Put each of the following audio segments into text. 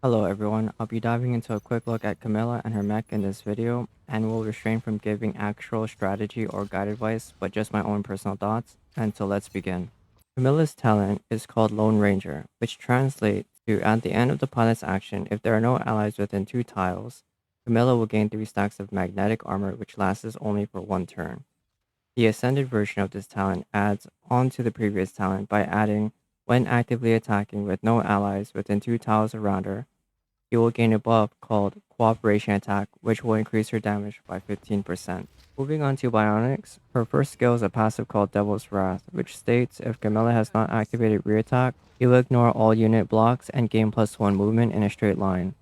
Hello everyone, I'll be diving into a quick look at Camilla and her mech in this video, and will refrain from giving actual strategy or guide advice, but just my own personal thoughts, and so let's begin. Camilla's talent is called Lone Ranger, which translates to at the end of the pilot's action, if there are no allies within 2 tiles, Camilla will gain 3 stacks of magnetic armor which lasts only for 1 turn. The ascended version of this talent adds on to the previous talent by adding, when actively attacking with no allies within 2 tiles around her, you will gain a buff called Cooperation Attack, which will increase her damage by 15%. Moving on to Bionics, her first skill is a passive called Devil's Wrath, which states if Camilla has not activated rear attack, you will ignore all unit blocks and gain +1 movement in a straight line.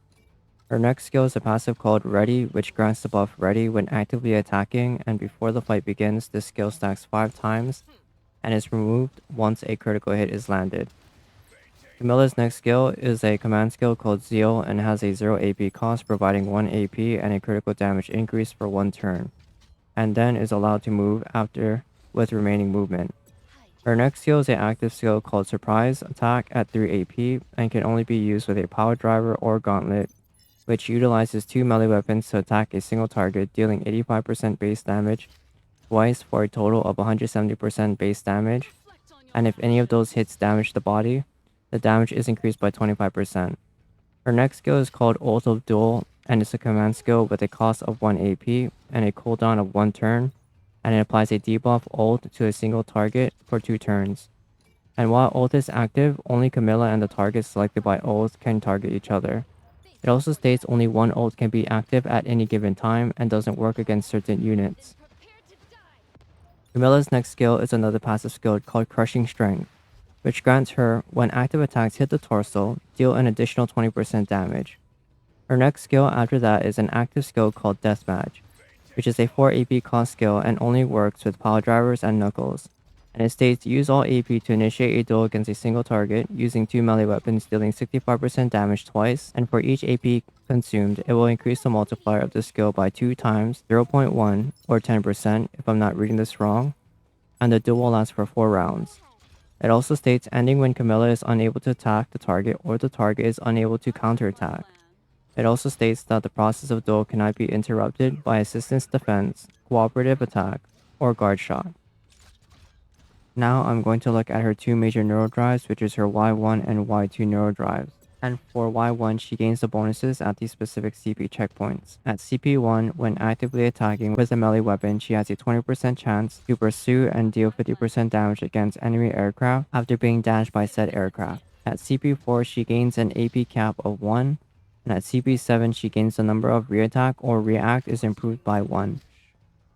Her next skill is a passive called Ready, which grants the buff Ready when actively attacking, and before the fight begins, this skill stacks 5 times and is removed once a critical hit is landed. Camilla's next skill is a command skill called Zeal and has a 0 AP cost, providing 1 AP and a critical damage increase for 1 turn, and then is allowed to move after with remaining movement. Her next skill is an active skill called Surprise Attack at 3 AP and can only be used with a Power Driver or Gauntlet, which utilizes 2 melee weapons to attack a single target, dealing 85% base damage twice for a total of 170% base damage, and if any of those hits damage the body, the damage is increased by 25%. Her next skill is called Ult of Duel and is a command skill with a cost of 1 AP and a cooldown of 1 turn, and it applies a debuff ult to a single target for 2 turns. And while ult is active, only Camilla and the target selected by ult can target each other. It also states only one ult can be active at any given time and doesn't work against certain units. Camilla's next skill is another passive skill called Crushing Strength, which grants her, when active attacks hit the torso, deal an additional 20% damage. Her next skill after that is an active skill called Deathmatch, which is a 4 AP cost skill and only works with Power Drivers and Knuckles. And it states use all AP to initiate a duel against a single target, using 2 melee weapons dealing 65% damage twice, and for each AP consumed, it will increase the multiplier of the skill by 2 times 0.1 or 10% if I'm not reading this wrong, and the duel will last for 4 rounds. It also states ending when Camilla is unable to attack the target or the target is unable to counterattack. It also states that the process of duel cannot be interrupted by assistance defense, cooperative attack, or guard shot. Now I'm going to look at her 2 major neurodrives, which is her Y1 and Y2 neurodrives. And for Y1, she gains the bonuses at these specific CP checkpoints. At CP1, when actively attacking with a melee weapon, she has a 20% chance to pursue and deal 50% damage against enemy aircraft after being dashed by said aircraft. At CP4, she gains an AP cap of 1, and at CP7, she gains the number of reattack or react is improved by 1.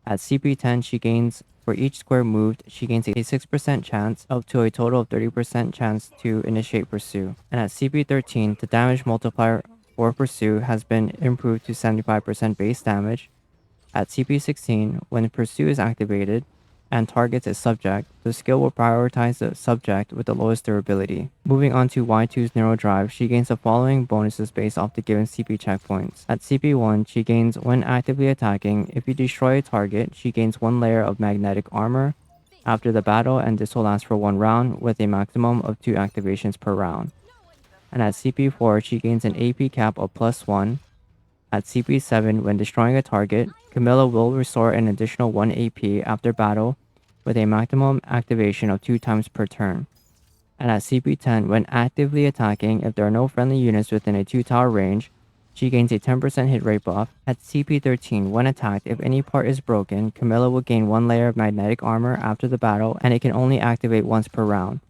At CP10, she gains, for each square moved, she gains a 6% chance up to a total of 30% chance to initiate pursue. And at CP13, the damage multiplier for pursue has been improved to 75% base damage. At CP16, when pursue is activated and targets a subject, the skill will prioritize the subject with the lowest durability. Moving on to Y2's neurodrive, she gains the following bonuses based off the given CP checkpoints. At CP1, she gains, when actively attacking, if you destroy a target, she gains 1 layer of magnetic armor after the battle, and this will last for 1 round with a maximum of 2 activations per round. And at CP4, she gains an AP cap of +1. At CP7, when destroying a target, Camilla will restore an additional 1 AP after battle with a maximum activation of 2 times per turn. And at CP10, when actively attacking, if there are no friendly units within a 2-tower range, she gains a 10% hit rate buff. At CP13, when attacked, if any part is broken, Camilla will gain 1 layer of magnetic armor after the battle, and it can only activate once per round.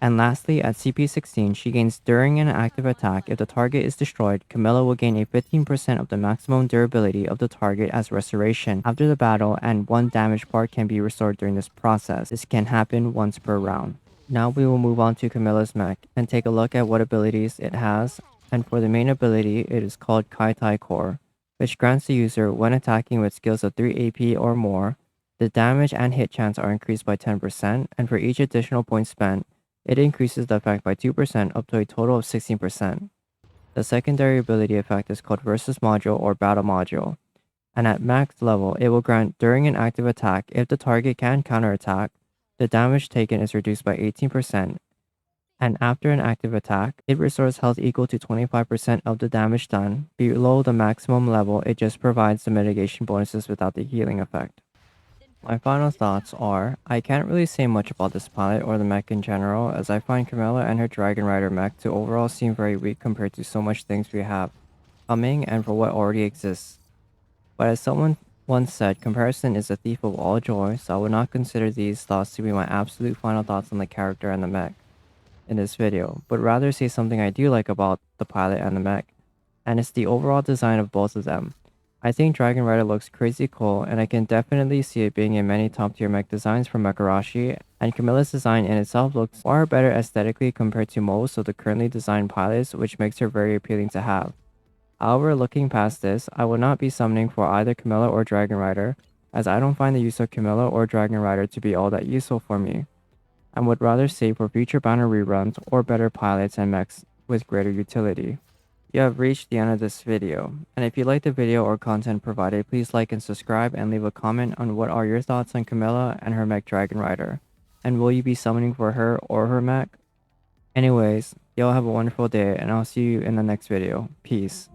And lastly, at CP16, she gains during an active attack. If the target is destroyed, Camilla will gain a 15% of the maximum durability of the target as restoration after the battle, and 1 damage part can be restored during this process. This can happen once per round. Now we will move on to Camilla's mech and take a look at what abilities it has. And for the main ability, it is called Kaitai Core, which grants the user, when attacking with skills of 3 AP or more, the damage and hit chance are increased by 10%, and for each additional point spent, it increases the effect by 2% up to a total of 16%. The secondary ability effect is called Versus Module or Battle Module, and at max level, it will grant during an active attack, if the target can counterattack, the damage taken is reduced by 18%, and after an active attack, it restores health equal to 25% of the damage done. Below the maximum level, it just provides the mitigation bonuses without the healing effect. My final thoughts are, I can't really say much about this pilot or the mech in general, as I find Camilla and her Dragon Rider mech to overall seem very weak compared to so much things we have coming and for what already exists. But as someone once said, comparison is the thief of all joy, so I would not consider these thoughts to be my absolute final thoughts on the character and the mech in this video, but rather say something I do like about the pilot and the mech, and it's the overall design of both of them. I think Dragon Rider looks crazy cool, and I can definitely see it being in many top tier mech designs from Mecharashi, and Camilla's design in itself looks far better aesthetically compared to most of the currently designed pilots, which makes her very appealing to have. However, looking past this, I would not be summoning for either Camilla or Dragon Rider, as I don't find the use of Camilla or Dragon Rider to be all that useful for me, and would rather save for future banner reruns or better pilots and mechs with greater utility. You have reached the end of this video, and if you like the video or content provided, please like and subscribe and leave a comment on what are your thoughts on Camilla and her mech Dragon Rider, and will you be summoning for her or her mech? Anyways, y'all have a wonderful day, and I'll see you in the next video. Peace.